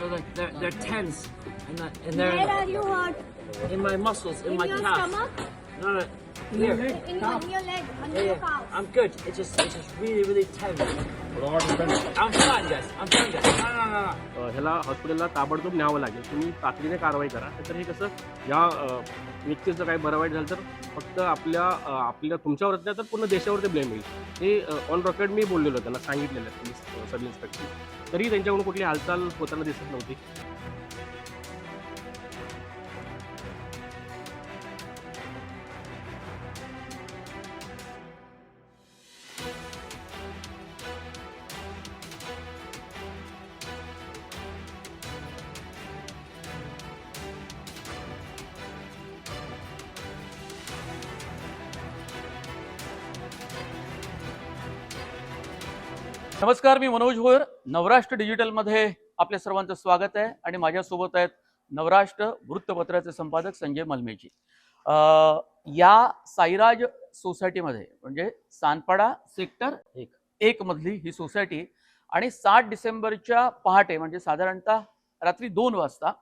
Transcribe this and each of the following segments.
So they're tense, and Where they're are you hurt? in my muscles, in my your calf. stomach? No, no. Here. In your leg, under Yeah, your yeah. calf. I'm good. It's just really tense. I'm fine, guys. I'm fine, guys. No. ह्याला हॉस्पिटलला ताबडतोब न्यावं लागेल. तुम्ही तातडीने कारवाई करा. तर हे कसं या व्यक्तीचं काही बरं वाईट झालं तर फक्त आपल्या तुमच्यावरच नाही तर पूर्ण देशावरती ब्लेम येईल. हे ऑन रेकॉर्ड मी बोललेलो त्यांना सांगितलेलं आहे पोलीस सब इन्स्पेक्टर. तरी त्यांच्याकडून कुठली हालचाल होताना दिसत नव्हती. नमस्कार, मी मनोज भोयर. नवराष्ट्र डिजिटलमध्ये आपल्या सर्वांचं स्वागत आहे आणि माझ्यासोबत आहेत नवराष्ट्र वृत्तपत्राचे संपादक संजय मलमेजी. या साईराज सोसायटीमध्ये म्हणजे सानपाडा सेक्टर 1 मधली ही सोसायटी आणि 7 डिसेंबरच्या पहाटे म्हणजे साधारणतः रात्री 2 वाजता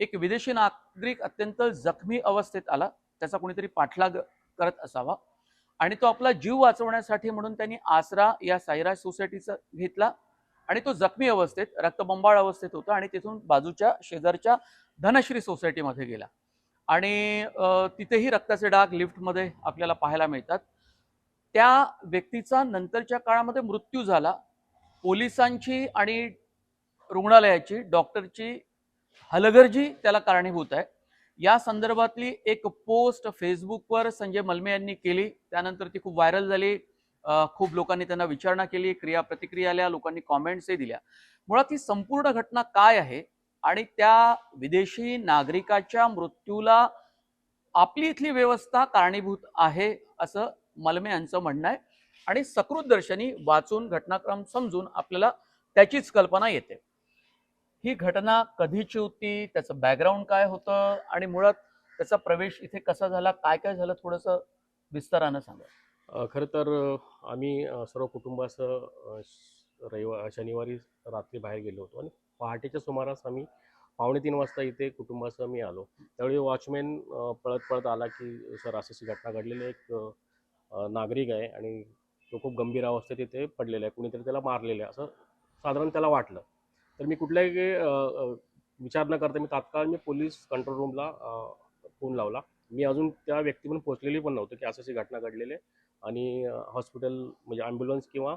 एक विदेशी नागरिक अत्यंत जखमी अवस्थेत आला. त्याचा कोणीतरी पाठलाग करत असावा आणि तो आपला जीव वाचवण्यासाठी म्हणून त्यांनी आसरा या साईराज सोसायटीचा घेतला आणि तो जखमी अवस्थेत रक्तबंबाळ अवस्थेत होता आणि तिथून बाजूच्या शेजारच्या धनश्री सोसायटीमध्ये गेला आणि तिथेही रक्ताचे डाग लिफ्टमध्ये आपल्याला पाहायला मिळतात. त्या व्यक्तीचा नंतरच्या काळामध्ये मृत्यू झाला. पोलिसांची आणि रुग्णालयाची डॉक्टरची हलगर्जी त्याला कारणीभूत आहे. या संदर्भातली एक पोस्ट फेसबुकवर संजय मलमे यांनी केली. त्यानंतर ती खूप व्हायरल झाली. खूप लोकांनी त्यांना विचारणा केली, क्रिया प्रतिक्रिया आल्या, लोकांनी कॉमेंट्सही दिल्या. मुळात ही संपूर्ण घटना काय आहे आणि त्या विदेशी नागरिकाच्या मृत्यूला आपली इथली व्यवस्था कारणीभूत आहे असं मलमे यांचं म्हणणं आहे आणि सकृत दर्शनी वाचून घटनाक्रम समजून आपल्याला त्याचीच कल्पना येते. ही घटना कधीची होती, त्याचं बॅकग्राऊंड काय होतं आणि मुळात त्याचा प्रवेश इथे कसा झाला, काय काय झालं, थोडंसं विस्तारानं सांगा. खरं तर आम्ही सर्व कुटुंबासह शनिवारी रात्री बाहेर गेलो होतो आणि पहाटेच्या सुमारास आम्ही 2:45 वाजता इथे कुटुंबासह मी आलो. त्यावेळी वॉचमॅन पळत आला की सर अशी घटना घडलेली आहे. एक नागरिक आहे आणि तो खूप गंभीर अवस्थेत इथे पडलेला आहे, कुणीतरी त्याला मारलेलं आहे असं साधारण त्याला वाटलं. तर मी कुठल्याही विचार न करता मी तात्काळ पोलीस कंट्रोल रूमला फोन लावला. मी अजून त्या व्यक्तीपर्यंत पोहोचलेली पण नव्हतं की अशी घटना घडलेली आहे आणि हॉस्पिटल म्हणजे ॲम्ब्युलन्स किंवा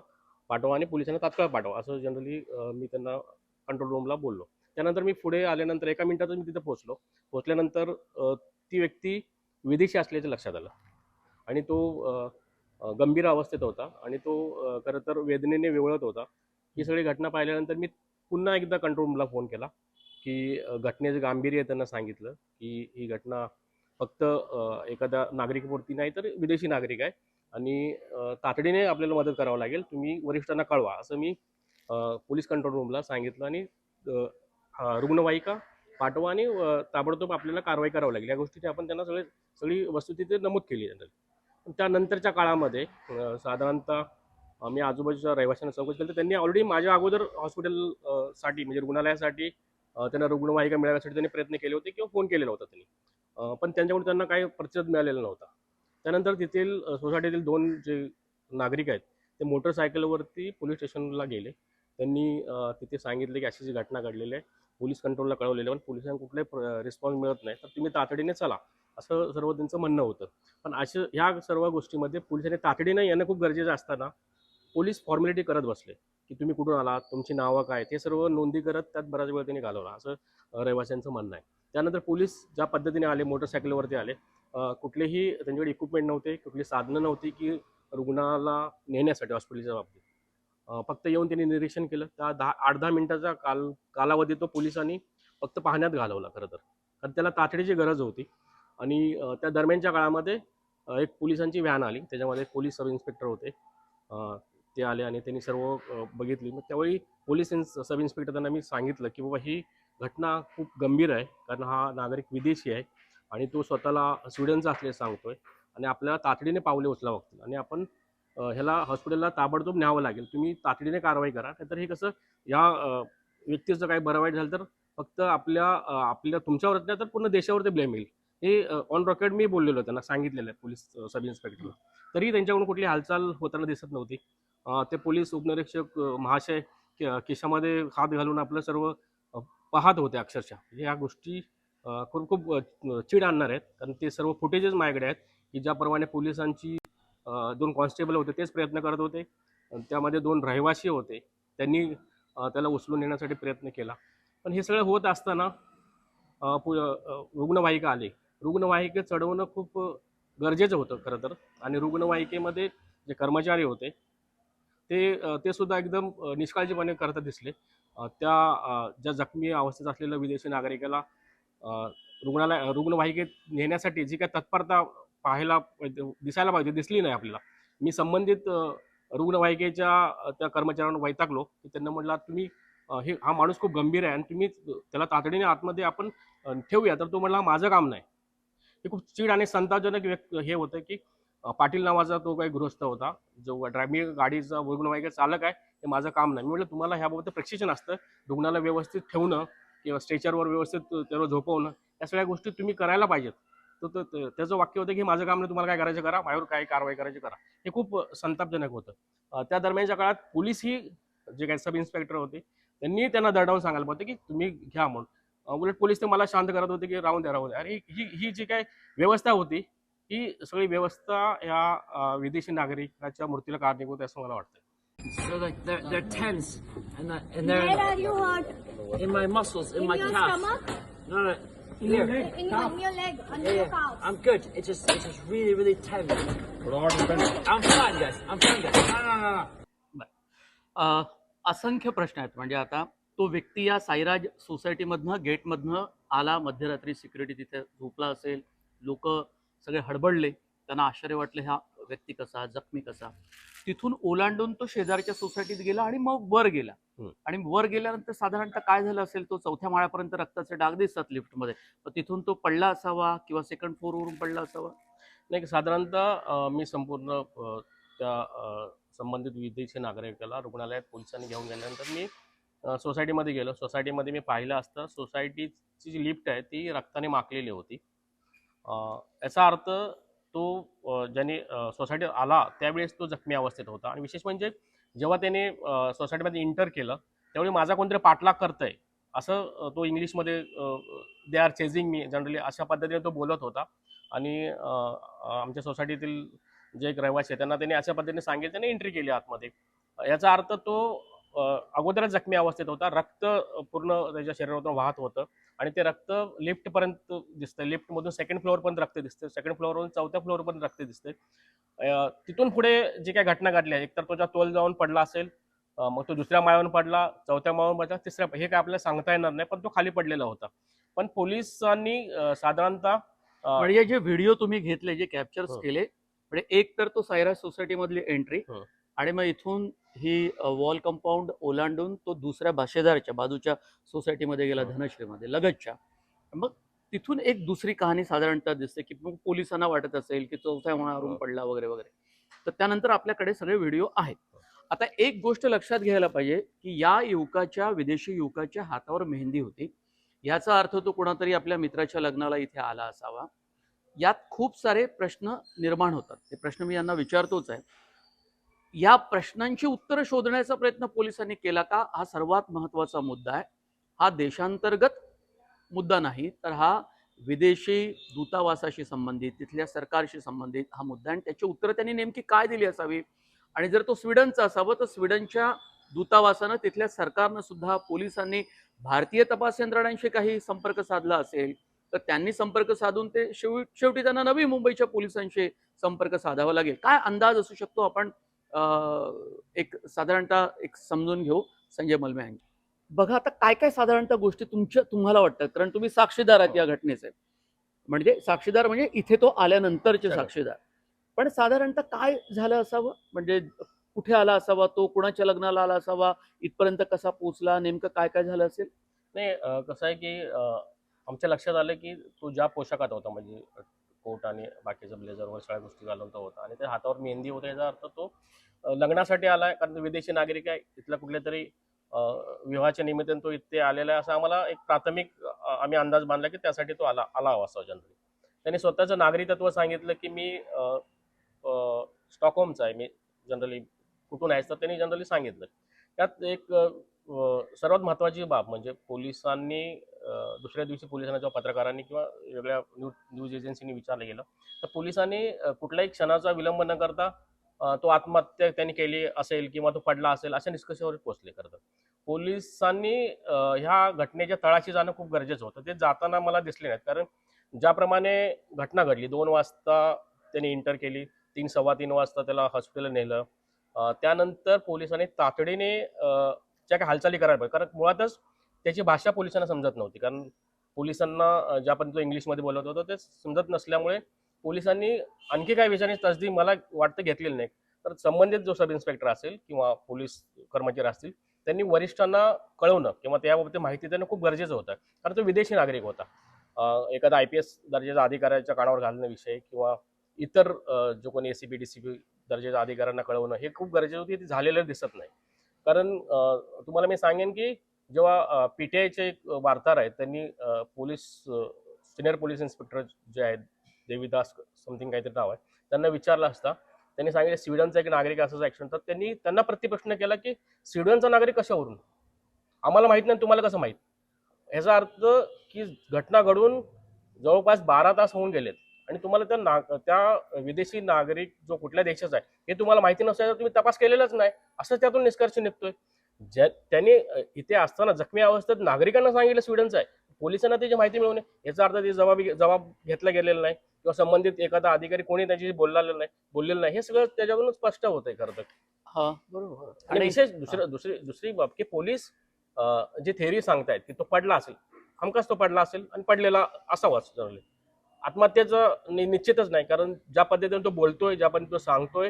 पाठवा आणि पोलिसांना तात्काळ पाठवा असं जनरली मी त्यांना कंट्रोल रूमला बोललो. त्यानंतर मी पुढे आल्यानंतर 1 मिनिटातच मी तिथे पोहोचल्यानंतर ती व्यक्ती विदेशी असल्याचं लक्षात आलं आणि तो गंभीर अवस्थेत होता आणि तो खरं तर वेदनेने विवळत होता. ही सगळी घटना पाहिल्यानंतर मी पुन्हा एकदा कंट्रोल रूमला फोन केला की घटनेचं गांभीर्य त्यांना सांगितलं की ही घटना फक्त एखाद्या नागरिकापुरती नाही तर विदेशी नागरिक आहे आणि तातडीने आपल्याला मदत करावं लागेल, तुम्ही वरिष्ठांना कळवा असं मी पोलीस कंट्रोल रूमला सांगितलं आणि रुग्णवाहिका पाठवा आणि ताबडतोब आपल्याला कारवाई करावी लागेल या गोष्टीची आपण त्यांना सगळी वस्तुस्थिती नमूद केली जनरली. त्यानंतरच्या काळामध्ये साधारणतः मी आजूबाजूच्या रहिवाशांना चौकशी केली तर त्यांनी ऑलरेडी माझ्या अगोदर हॉस्पिटलसाठी म्हणजे रुग्णालयासाठी त्यांना रुग्णवाहिका मिळवण्यासाठी त्यांनी प्रयत्न केले होते किंवा फोन केलेला होता त्यांनी, पण त्यांच्याकडून त्यांना काही प्रतिसाद मिळालेला नव्हता. त्यानंतर तेथील सोसायटीतील 2 जे नागरिक आहेत ते मोटरसायकलवरती पोलीस स्टेशनला गेले. त्यांनी तिथे सांगितले की अशी घटना घडलेली आहे, पोलीस कंट्रोलला कळवलेलं, पण पोलिसांना कुठलाही रिस्पॉन्स मिळत नाही तर तुम्ही तातडीने चला असं सर्व त्यांचं म्हणणं होतं. पण ह्या सर्व गोष्टीमध्ये पोलिसांनी तातडीने येणं खूप गरजेचं असताना पोलीस फॉर्मॅलिटी करत बसले की तुम्ही कुठून आलात, तुमची नावं काय, ते सर्व नोंदी करत त्यात बराच वेळ त्यांनी घालवला असं रहिवाशांचं म्हणणं आहे. त्यानंतर पोलीस ज्या पद्धतीने आले, मोटरसायकलवरती आले, कुठलेही त्यांच्याकडे इक्विपमेंट नव्हते, कुठली साधनं नव्हती की रुग्णाला नेण्यासाठी हॉस्पिटलच्या बाबतीत. फक्त येऊन त्यांनी निरीक्षण केलं. त्या 8-10 मिनिटाचा कालावधी तो पोलिसांनी फक्त पाहण्यात घालवला खरं तर, कारण त्याला तातडीची गरज होती. आणि त्या दरम्यानच्या काळामध्ये एक पोलिसांची व्हॅन आली, त्याच्यामध्ये पोलीस सब इन्स्पेक्टर होते. ते आले आणि त्यांनी सर्व बघितली. मग त्यावेळी पोलीस सब इन्स्पेक्टर त्यांना मी सांगितलं की बाबा ही घटना खूप गंभीर आहे, कारण हा नागरिक विदेशी आहे आणि तो स्वतःला स्वीडनचा असल्याचं सांगतोय आणि आपल्याला तातडीने पावले उचलावं लागतील आणि आपण ह्याला हॉस्पिटलला ताबडतोब न्यावं लागेल, तुम्ही तातडीने कारवाई करा. तर हे कसं या व्यक्तीचं काही बरं वाईट झालं तर फक्त आपल्या तुमच्यावरच नाही तर पूर्ण देशावरती ब्लेम येईल. हे ऑन रेकॉर्ड मी बोललेलो त्यांना सांगितलेलं आहे पोलीस सब इन्स्पेक्टरला. तरी त्यांच्याकडून कुठली हालचाल होताना दिसत नव्हती. ते पोलीस उपनिरीक्षक महाशय खिशामध्ये हात घालून आपलं सर्व पाहत होते अक्षरशः. म्हणजे ह्या गोष्टी खूप खूप चीड आणणार आहेत. कारण ते सर्व फुटेजेस माझ्याकडे आहेत की ज्याप्रमाणे पोलिसांची 2 कॉन्स्टेबल होते तेच प्रयत्न करत होते. त्यामध्ये 2 रहिवासी होते. त्यांनी त्याला उचलून नेण्यासाठी प्रयत्न केला. पण हे सगळं होत असताना रुग्णवाहिका आली. रुग्णवाहिका चढवणं खूप गरजेचं होतं खरं तर. आणि रुग्णवाहिकेमध्ये जे कर्मचारी होते ते सुद्धा एकदम निष्काळजीपणे करत दिसले. ज्या जखमी अवस्थेत असलेल्या विदेशी नागरिकाला रुग्णवाहिकेत नेण्यासाठी जी काही तत्परता दिसायला पाहिजे दिसली नाही आपल्याला. मी संबंधित रुग्णवाहिकेच्या त्या कर्मचाऱ्यांना वैतागलो की त्यांना म्हटलं तुम्ही हा माणूस खूप गंभीर आहे आणि तुम्ही त्याला तातडीने आतमध्ये आपण ठेवूया. तर तो म्हटला माझं काम नाही. हे खूप चीड आणि संतापजनक हे होतं की पाटील नावाचा तो काही गृहस्थ होता जो ड्रायव्हिंग गाडीचा रुग्णवाहिका चालक आहे. हे माझं काम नाही. मी म्हटलं तुम्हाला ह्याबाबत प्रशिक्षण असतं. रुग्णाला व्यवस्थित ठेवणं किंवा स्ट्रेचरवर व्यवस्थित त्याला झोपवणं या सगळ्या गोष्टी तुम्ही करायला पाहिजेत. तर त्याचं वाक्य होतं की माझं काम नाही, तुम्हाला काय करायचं करा, माझ्यावर काय कारवाई करायची करा. हे खूप संतापजनक होतं. त्या दरम्यानच्या काळात पोलीसही जे काही सब इन्स्पेक्टर होते त्यांनी त्यांना दरडावून सांगायला पाहिजे की तुम्ही घ्या म्हणून. उलट पोलीस ते मला शांत करत होते की राहून द्या. अरे ही जी काय व्यवस्था होती ही सगळी व्यवस्था ह्या विदेशी नागरिकाच्या मृत्यूला कारणीभूत आहे असं मला वाटतं. So they're tense and Where they're are you hurt? in my muscles, in In my your calf. stomach? No, here. In your leg, under Yeah, your yeah. calf. I'm good. It's just really tense. I'm fine, guys. I'm fine, guys. No. असंख्य प्रश्न आहेत. म्हणजे आता तो व्यक्ती या साईराज सोसायटीमधनं गेटमधनं आला, मध्यरात्री सिक्युरिटी तिथे झोपला असेल, लोक सगळे हडबडले, त्यांना आश्चर्य वाटलं हा व्यक्ती कसा, जखमी कसा. तिथून ओलांडून तो शेजारच्या सोसायटीत गेला आणि मग वर गेला. आणि वर गेल्यानंतर साधारणतः काय झालं असेल, तो 4थ्या माळ्यापर्यंत रक्ताचे डाग दिसतात लिफ्टमध्ये. तिथून तो पडला असावा किंवा सेकंड फ्लोअरवरून पडला असावा. नाही साधारणतः मी संपूर्ण त्या संबंधित विदेशी नागरिकाला रुग्णालयात पोलिसांनी घेऊन गेल्यानंतर मी सोसायटीमध्ये गेलो. सोसायटीमध्ये मी पाहिलं असतं सोसायटीची जी लिफ्ट आहे ती रक्ताने माखलेली होती. याचा अर्थ तो ज्याने सोसायटीत आला त्यावेळेस तो जखमी अवस्थेत होता. आणि विशेष म्हणजे जेव्हा त्याने सोसायटीमध्ये इंटर केलं त्यावेळी माझा कोणतरी पाठलाग करतंय असं तो इंग्लिशमध्ये दे आर चेझिंग मी जनरली अशा पद्धतीने तो बोलत होता. आणि आमच्या सोसायटीतील जे एक रहिवासी आहे त्यांना त्यांनी अशा पद्धतीने सांगितलं, त्याने एंट्री केली आतमध्ये. याचा अर्थ तो अगोदरच जखमी अवस्थेत होता. रक्त पूर्ण त्याच्या शरीरातून वाहत होतं आणि ते रक्त लिफ्टपर्यंत दिसतं. लिफ्टमधून सेकंड फ्लोअरपर्यंत रक्त दिसतं, सेकंड फ्लोअरवरून 4थ्या फ्लोअरपर्यंत रक्त दिसते. तिथून पुढे जे काही घटना घडल्या एकतर त्याचा तोल जाऊन पडला असेल, मग तो 2ऱ्या माळ्यावरून पडला, 4थ्या माळ्यावरून पडला, 3ऱ्या, हे काय आपल्याला सांगता येणार नाही. पण तो खाली पडलेला होता. पण पोलिसांनी साधारणतः म्हणजे जे व्हिडिओ तुम्ही घेतले, जे कॅप्चर्स केले, म्हणजे एक तर तो सायराज सोसायटी मधली एंट्री आणि मग इथून ही वॉल कंपाऊंड ओलांडून तो दुसऱ्या भाषेदारच्या बाजूच्या सोसायटीमध्ये गेला, धनश्रीमध्ये लगतच्या. मग तिथून एक दुसरी कहाणी साधारणतः दिसते की मग पोलिसांना वाटत असेल की 4थ्या माळ्यावरून पडला वगैरे वगैरे. तर त्यानंतर आपल्याकडे सगळे व्हिडिओ आहेत. आता एक गोष्ट लक्षात घ्यायला पाहिजे की या विदेशी युवकाच्या हातावर मेहंदी होती. याचा अर्थ तो कोणातरी आपल्या मित्राच्या लग्नाला इथे आला असावा. यात खूप सारे प्रश्न निर्माण होतात. ते प्रश्न मी यांना विचारतोच आहे. या प्रश्नांची उत्तरं शोधण्याचा प्रयत्न पोलिसांनी केला का, हा सर्वात महत्वाचा मुद्दा आहे. हा देशांतर्गत मुद्दा नाही, तर हा विदेशी दूतावासाशी संबंधित, तिथल्या सरकारशी संबंधित हा मुद्दा. आणि त्याची उत्तरं त्यांनी नेमकी काय दिली असावी. आणि जर तो स्वीडनचा असावा तर स्वीडनच्या दूतावासानं, तिथल्या सरकारनं सुद्धा, पोलिसांनी भारतीय तपास यंत्रणांशी काही संपर्क साधला असेल तर त्यांनी संपर्क साधून ते शेवटी त्यांना नवी मुंबईच्या पोलिसांशी संपर्क साधावा लागेल. काय अंदाज असू शकतो, आपण एक साधारणतः एक समजून घेऊ. संजय मलमे यांची बघा आता काय काय साधारणतः गोष्टी तुम्हाला वाटतात, कारण तुम्ही साक्षीदार आहात या घटनेचे. म्हणजे साक्षीदार म्हणजे इथे तो आल्यानंतरचे साक्षीदार. पण साधारणतः काय झालं असावं, म्हणजे कुठे आला असावा, तो कुणाच्या लग्नाला आला असावा, इथपर्यंत कसा पोहोचला, नेमकं काय काय झालं असेल. नाही कसं आहे की आमच्या लक्षात आलं की तो ज्या पोशाखात होता, म्हणजे कोट आणि बाकीचं ब्लेझरवर सगळ्या गोष्टी घालून तो होता आणि त्या हातावर मेहंदी होता. याचा अर्थ तो लग्नासाठी आलाय, कारण विदेशी नागरिक आहे. तिथल्या कुठल्या तरी विवाहाच्या निमित्ताने तो इथे आलेला आहे, असा आम्हाला एक प्राथमिक आम्ही अंदाज बांधला की त्यासाठी तो आला हवा असा जनरली. त्यांनी स्वतःचं नागरिकत्व सांगितलं की मी स्टॉकहोमचा आहे, मी जनरली कुठून आहे, तर त्यांनी जनरली सांगितलं. त्यात एक सर्वात महत्त्वाची बाब म्हणजे पोलिसांनी दुसऱ्या दिवशी पोलिसांना जेव्हा पत्रकारांनी किंवा वेगळ्या न्यूज एजन्सीनी विचारलं गेलं तर पोलिसांनी कुठल्याही क्षणाचा विलंब न करता तो आत्महत्या त्यांनी केली असेल किंवा तो पडला असेल अशा निष्कर्षावर पोहोचले. खरं तर पोलिसांनी ह्या घटनेच्या तळाशी जाणं खूप गरजेचं होतं. ते जाताना मला दिसले नाहीत, कारण ज्याप्रमाणे घटना घडली 2 वाजता त्यांनी इंटर केली, 3-3:15 वाजता त्याला हॉस्पिटलला नेलं, त्यानंतर पोलिसांनी तातडीने ज्या काही हालचाली करायला पाहिजे, कारण मुळातच त्याची भाषा पोलिसांना समजत नव्हती, कारण पोलिसांना ज्या पण तो इंग्लिशमध्ये बोलत होता ते समजत नसल्यामुळे पोलिसांनी आणखी काही विचारण्याची तसदी मला वाटतं घेतलेली नाही. तर संबंधित जो सब इन्स्पेक्टर असेल किंवा पोलीस कर्मचारी असतील त्यांनी वरिष्ठांना कळवणं किंवा त्याबाबत माहिती देणं खूप गरजेचं होतं, कारण तो विदेशी नागरिक होता. एखादा IPS दर्जाच्या अधिकाऱ्याच्या कानावर घालण्याविषयी किंवा इतर जो कोणी ACP DCP दर्जाच्या अधिकाऱ्यांना कळवणं हे खूप गरजेचं होती. ते झालेलं दिसत नाही. कारण तुम्हाला मी सांगेन की जेव्हा PTIचे एक वार्ताहर आहेत त्यांनी पोलीस सिनियर पोलीस इन्स्पेक्टर जे आहेत देवीदास समथिंग काहीतरी नाव आहे, त्यांना विचारलं असता त्यांनी सांगितलं स्वीडनचा एक नागरिक असाच ॲक्सिडेंट. तर त्यांनी त्यांना प्रतिप्रश्न केला की स्वीडनचा नागरिक कशावरून, आम्हाला माहित नाही, तुम्हाला कसं माहित? याचा अर्थ की घटना घडून जवळपास 12 तास होऊन गेलेत आणि तुम्हाला त्या विदेशी नागरिक जो कुठल्या देशाचा आहे हे तुम्हाला माहिती नसल्यावर तुम्ही तपास केलेलाच नाही, असं त्यातून निष्कर्ष निघतोय. त्यांनी इथे असताना जखमी अवस्थेत नागरिकांना सांगितलं स्वीडनचा आहे, पोलिसांना त्याची माहिती मिळवणे, याचा अर्थ ते जबाब घेतला गेलेला नाही किंवा संबंधित एखादा अधिकारी कोणी त्याची बोललेलं नाही, हे सगळं त्याच्यावरून स्पष्ट होतंय खरं तर. हा बरोबर. आणि विशेष दुसरी बाब की पोलीस जी थेअरी सांगतायत की तो पडला असेल, हमखास तो पडला असेल आणि पडलेला असावाच जनरली. आत्महत्येचं निश्चितच नाही, कारण ज्या पद्धतीने तो बोलतोय, ज्या पद्धतीने तो सांगतोय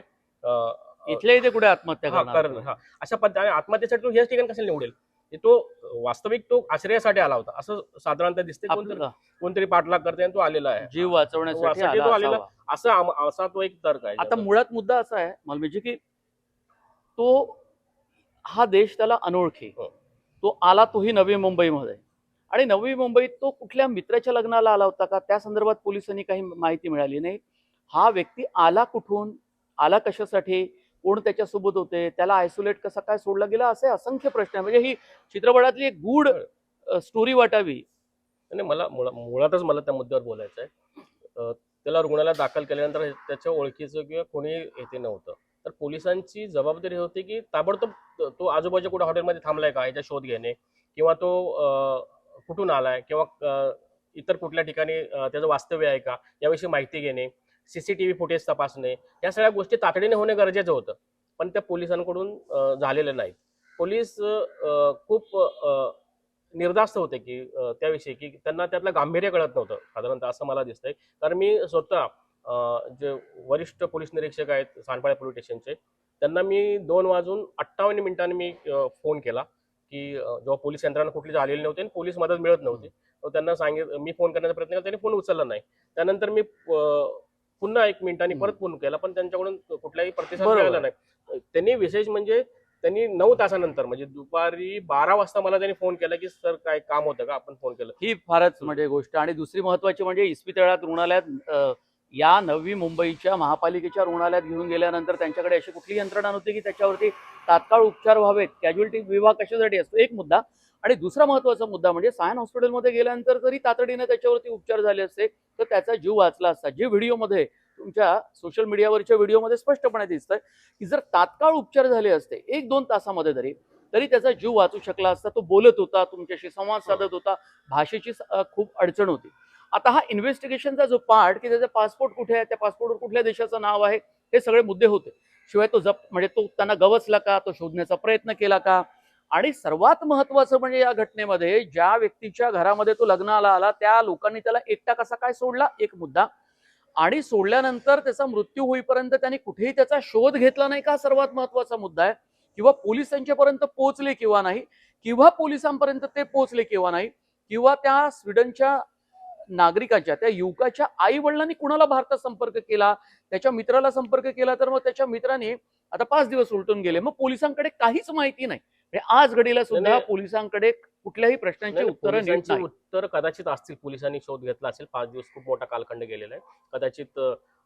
इथल्या इथे कुठे आत्महत्या करणार? अशा पद्धतीने आत्महत्येसाठी तो हेच ठिकाण कशाला निवडेल? तो वास्तविक तो आश्रयासाठी आला होता असं साधारणतः दिसते. कोणतरी पाठलाग करते आणि तो आलेला आहे जीव वाचवण्यासाठी तो आलेला असा तो एक तर्क आहे. आता मुळात मुद्दा असा आहे मलमेजी की तो हा देश त्याला अनोळखी, तो आला तोही नवी मुंबईमध्ये, आणि नवी मुंबईत तो कुठल्या मित्राच्या लग्नाला आला होता का त्या संदर्भात पोलिसांनी काही माहिती मिळाली नाही. हा व्यक्ती आला कुठून, आला कशासाठी, कोण त्याच्यासोबत होते, त्याला आयसोलेट कसा काय सोडला गेला, असे असंख्य प्रश्न आहे. म्हणजे ही चित्रपटातली एक गूढ स्टोरी वाटावी. आणि मुळातच मला त्या मुद्द्यावर बोलायचं आहे. त्याला रुग्णालयात दाखल केल्यानंतर त्याच्या ओळखीचं किंवा कोणी येथे नव्हतं, तर पोलिसांची जबाबदारी होती की ताबडतोब तो आजूबाजूच्या कुठे हॉटेलमध्ये थांबलाय का याचा शोध घेणे, किंवा तो कुठून आलाय किंवा इतर कुठल्या ठिकाणी त्याचं वास्तव्य आहे का याविषयी माहिती घेणे, CCTV फुटेज तपासणे, या सगळ्या गोष्टी तातडीने होणे गरजेचं होतं. पण त्या पोलिसांकडून झालेलं नाही. पोलीस खूप निर्धास्त होते की त्याविषयी की त्यांना त्यातलं गांभीर्य कळत नव्हतं साधारणतः, असं मला दिसतंय. कारण मी स्वतः जे वरिष्ठ पोलीस निरीक्षक आहेत सांडपाळे पोलीस स्टेशनचे, त्यांना मी 2:58 मी फोन केला की जेव्हा पोलीस यंत्रणा कुठली झालेली नव्हती आणि पोलीस मदत मिळत नव्हती, तर त्यांना मी फोन करण्याचा प्रयत्न केला, त्यांनी फोन उचलला नाही. त्यानंतर मी पुन्हा 1 मिनिटांनी परत फोन केला, पण त्यांच्याकडून कुठलाही प्रतिसाद मिळाला नाही. त्यांनी विशेष म्हणजे त्यांनी 9 तासानंतर म्हणजे दुपारी 12 वाजता मला त्यांनी फोन केला की सर काय काम होतं का, आपण फोन केलं. ही फारच म्हणजे गोष्ट. आणि दुसरी महत्वाची म्हणजे इस्पितळात रुग्णालयात या नवी मुंबईच्या महापालिकेच्या रुग्णालयात घेऊन गेल्यानंतर त्यांच्याकडे अशी कुठली यंत्रणा नव्हती की त्याच्यावरती तात्काळ उपचार व्हावेत. कॅज्युअलिटी विभाग कशासाठी असतो, एक मुद्दा. आणि दुसरा महत्वाचा मुद्दा म्हणजे सायन हॉस्पिटलमध्ये गेल्यानंतर जरी तातडीने त्याच्यावरती उपचार झाले असते तर त्याचा जीव वाचला असता. जे व्हिडिओमध्ये तुमच्या सोशल मीडियावरच्या व्हिडिओमध्ये स्पष्टपणे दिसतंय की जर तात्काळ उपचार झाले असते 1-2 तासामध्ये तरी त्याचा जीव वाचू शकला असता. तो बोलत होता, तुमच्याशी संवाद साधत होता, भाषेची खूप अडचण होती. आता हा इन्व्हेस्टिगेशनचा जो पार्ट की त्याचा पासपोर्ट कुठे आहे, त्या पासपोर्टवर कुठल्या देशाचं नाव आहे, हे सगळे मुद्दे होते. शिवाय तो म्हणजे तो त्यांना गवसला का, तो शोधण्याचा प्रयत्न केला का, आणि सर्वात महत्वाचं म्हणजे या घटनेमध्ये ज्या व्यक्तीच्या घरामध्ये तो लग्नाला आला त्या लोकांनी त्याला एकटा कसा काय सोडला, एक मुद्दा. आणि सोडल्यानंतर त्याचा मृत्यू होईपर्यंत त्यांनी कुठेही त्याचा शोध घेतला नाही का, सर्वात महत्वाचा मुद्दा आहे. किंवा पोलिसांच्यापर्यंत पोहोचले किंवा नाही, किंवा पोलिसांपर्यंत ते पोहोचले किंवा नाही, किंवा त्या स्वीडनच्या नागरिकाच्या त्या युवकाच्या आई वडिलांनी कुणाला भारतात संपर्क केला, त्याच्या मित्राला संपर्क केला, तर मग त्याच्या मित्राने आता 5 दिवस उलटून गेले, मग पोलिसांकडे काहीच माहिती नाही. म्हणजे आज घडीला सुद्धा नाही. पोलिसांकडे कुठल्याही प्रश्नांची उत्तरं नीट पोलिसांची नाही. उत्तर कदाचित असतील, पोलिसांनी शोध घेतला असेल. 5 दिवस खूप मोठा कालखंड गेलेला आहे. कदाचित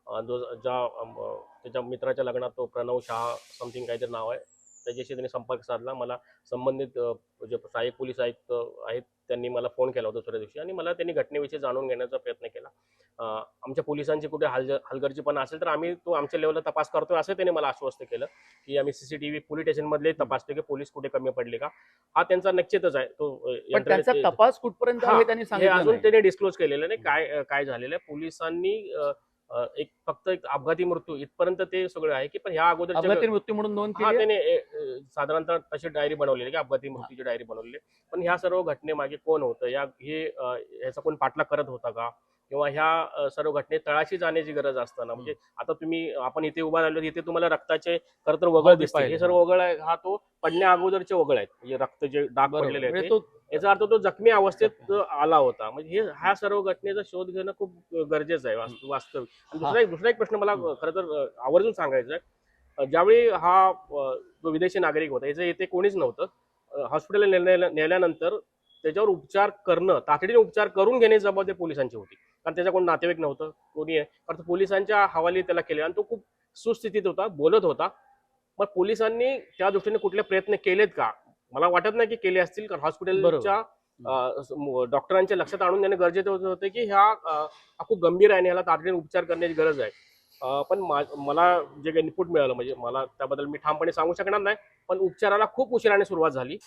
त्याच्या मित्राच्या लग्नात तो प्रणव शहा समथिंग काहीतरी नाव आहे, त्याच्याशी त्यांनी संपर्क साधला. मला संबंधित जे सहाय्यक पोलीस आयुक्त आहेत त्यांनी मला फोन केला होता दुसऱ्या दिवशी, आणि मला त्यांनी घटनेविषयी जाणून घेण्याचा प्रयत्न केला. आमच्या पोलिसांची कुठे हलगर्जीपणा असेल तर आम्ही तो आमच्या लेवलला तपास करतोय असं त्यांनी मला आश्वस्त केलं, की आम्ही CCTV पोलीस स्टेशनमधले तपासतो की पोलीस कुठे कमी पडले का. हा त्यांचा निश्चितच आहे. तो पण त्यांचा तपास कुठपर्यंत आहे हे त्यांनी हे सांगितलं अजून नाही. त्यांनी डिस्क्लोज केलेलं नाही काय झालेलं आहे. पोलिसांनी फक्त एक अपघाती मृत्यू इथपर्यंत ते सगळं आहे, की पण ह्या अगोदर अपघाती मृत्यू म्हणून नोंद हा केली आहे? त्याने साधारणतः तशी डायरी बनवलेली की अपघाती मृत्यूची डायरी बनवलेली. पण ह्या सर्व घटनेमागे कोण होतं, ह्याचा कोण पाठलाग करत होता का, किंवा ह्या सर्व घटनेत तळाशी जाण्याची गरज असताना, म्हणजे आता आपण इथे उभा राहिलो, इथे तुम्हाला रक्ताचे खरं तर वगळ दिसते. पाहिजे. हे सर्व वगळ आहे, हा तो पडण्या अगोदरचे वगळ आहेत, म्हणजे रक्त जे डाग बरोबर. पडलेले म्हणजे आहेत तो याचा अर्थ तो जखमी अवस्थेत आला होता. म्हणजे ह्या सर्व घटनेचा शोध घेणं खूप गरजेचं आहे वास्तविक. आणि दुसरा एक प्रश्न मला खरं तर आवर्जून सांगायचा आहे. ज्यावेळी हा जो विदेशी नागरिक होता, याचं इथे कोणीच नव्हतं, हॉस्पिटलला नेल्यानंतर त्याच्यावर उपचार करणं, तातडीने उपचार करून घेण्याची जबाबदारी पोलिसांची होती. कारण त्याचा कोण नातेवाईक नव्हतं, कोणी आहे, कारण पोलिसांच्या हवाली त्याला केले, आणि तो खूप सुस्थितीत होता, बोलत होता. मग पोलिसांनी त्या दृष्टीने कुठले प्रयत्न केलेत का? मला वाटत नाही की केले असतील, कारण हॉस्पिटलच्या डॉक्टरांच्या लक्षात आणून देणे गरजेचं होतं की हा खूप गंभीर आहे आणि ह्याला तातडीने उपचार करण्याची गरज आहे. पण मला जे काही इनपुट मिळालं, म्हणजे मला त्याबद्दल मी ठामपणे सांगू शकणार नाही, पण उपचाराला खूप उशिराने सुरुवात झाली.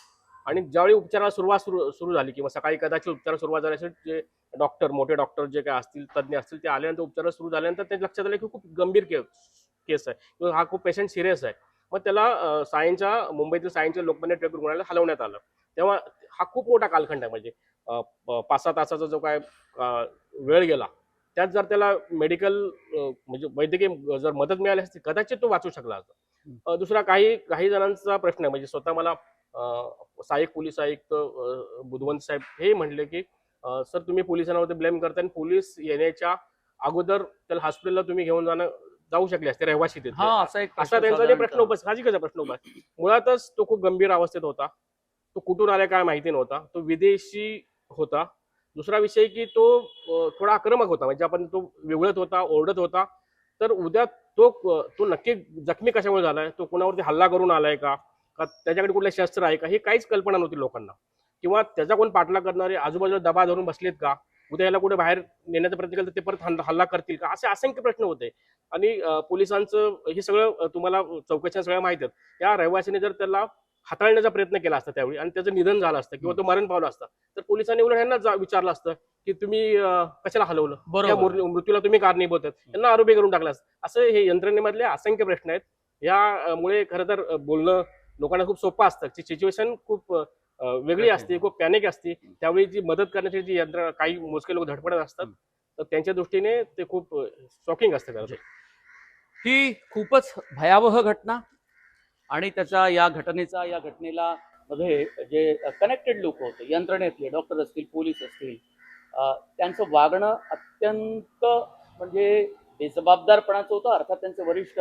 आणि ज्यावेळी उपचाराला सुरू झाली, किंवा सकाळी कदाचित उपचाराला सुरुवात झाली असेल, जे मोठे डॉक्टर जे काय असतील, तज्ज्ञ असतील, ते आल्यानंतर उपचार सुरू झाल्यानंतर ते लक्षात आलं की खूप गंभीर केस आहे, किंवा हा खूप पेशंट सिरियस आहे. मग त्याला मुंबईतील सायन्सच्या लोकमान्य टिळक रुग्णालयात हलवण्यात आलं. तेव्हा हा खूप मोठा कालखंड आहे, म्हणजे 5-6 तासाचा जो काय वेळ गेला, त्यात जर त्याला मेडिकल म्हणजे वैद्यकीय जर मदत मिळाली असती, कदाचित तो वाचू शकला असता. दुसरा काही जणांचा प्रश्न आहे, म्हणजे स्वतः मला सहाय्यक पोलीस आयुक्त बुधवंत साहेब हे म्हणले की सर, तुम्ही पोलिसांवरती ब्लेम करताय, आणि पोलीस येण्याच्या अगोदर त्याला हॉस्पिटलला तुम्ही घेऊन जाऊ शकले असते, रहिवासी तिथे. असा त्यांचा प्रश्न साहजिकच प्रश्न उभा आहे. मुळातच तो खूप गंभीर अवस्थेत होता. तो कुठून आला काय माहिती नव्हता, तो विदेशी होता. दुसरा विषय की तो थोडा आक्रमक होता, म्हणजे आपण तो विवळत होता, ओरडत होता. तर उद्या तो नक्की जखमी कशामुळे झालाय, तो कोणावरती हल्ला करून आलाय का त्याच्याकडे कुठले शस्त्र आहे का, ही काहीच कल्पना नव्हती लोकांना. किंवा त्याचा कोण पाठलाग करणारे आजूबाजूला दबा धरून बसलेत का, उद्या याला कुठे बाहेर नेण्याचा प्रयत्न केला तर ते परत हल्ला करतील का, असे असंख्य प्रश्न होते. आणि पोलिसांचं हे सगळं तुम्हाला चौकशा सगळ्या माहिती आहेत. या रहिवासीने जर त्याला हाताळण्याचा प्रयत्न केला असता त्यावेळी, आणि त्याचं निधन झालं असतं किंवा तो मरण पावला असता, तर पोलिसांनी उलट यांना विचारलं असतं की तुम्ही कशाला हलवलं, मृत्यूला तुम्ही कारणीभूत आहेत, त्यांना आरोपी करून टाकला असतं. असं हे यंत्रणेमधले असंख्य प्रश्न आहेत. यामुळे खरं तर बोलणं लोकांना खूप सोपं असतं. ती सिच्युएशन खूप वेगळी असते, खूप पॅनिक असते. त्यावेळी जी मदत करण्याची जी यंत्रणा, काही मोजके लोक धडपडत असतात, तर त्यांच्या दृष्टीने ते खूप शॉकिंग असतं. खरं ही खूपच भयावह घटना, आणि या घटनेला मध्ये जे कनेक्टेड लोक होते, यंत्रणेतले डॉक्टर असतील, पोलीस असतील, त्यांचं वागणं अत्यंत म्हणजे बेजबाबदारपणाचं होतं. अर्थात त्यांचे वरिष्ठ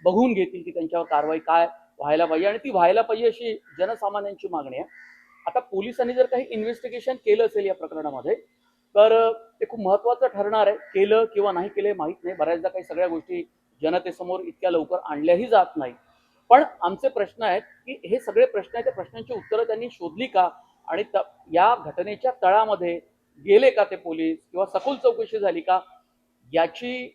बघून घेतील की त्यांच्यावर कारवाई काय व्हायला पाहिजे, आणि ती व्हायला पाहिजे अशी जनसामान्यांची मागणी आहे. आता पोलिसांनी जर काही इन्व्हेस्टिगेशन केलं असेल या प्रकरणामध्ये, तर ते खूप महत्त्वाचं ठरणार आहे. केलं किंवा नाही केलं माहीत नाही. बऱ्याचदा काही सगळ्या गोष्टी जनतेसमोर इतक्या लवकर आणल्याही जात नाही. पण आमचे प्रश्न आहेत की हे सगळे प्रश्न आहेत, त्या प्रश्नांची उत्तरं त्यांनी शोधली का, आणि या घटनेच्या तळामध्ये गेले का ते पोलीस, किंवा सखोल चौकशी झाली का, याची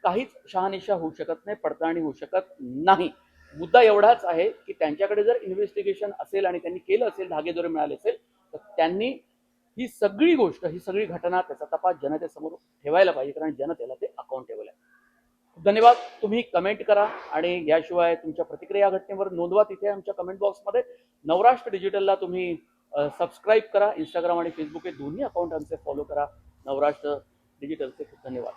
काहीच शहानिशा होऊ शकत नाही, पडताळणी होऊ शकत नाही. मुद्दा एवढाच आहे की त्यांच्याकडे जर इन्व्हेस्टिगेशन असेल आणि त्यांनी केलं असेल, धागेदोरे मिळाले असेल, तर त्यांनी ही सगळी घटना, त्याचा तपास जनतेसमोर ठेवायला पाहिजे, कारण जनतेला ते अकाउंटेबल आहे. धन्यवाद. तुम्ही कमेंट करा, आणि याशिवाय तुमच्या प्रतिक्रिया घटनेवर नोंदवा तिथे आमच्या कमेंट बॉक्समध्ये. नवराष्ट्र डिजिटलला तुम्ही सबस्क्राईब करा. इंस्टाग्राम आणि फेसबुक हे दोन्ही अकाउंट आमचे फॉलो करा. नवराष्ट्र डिजिटलचे खूप धन्यवाद.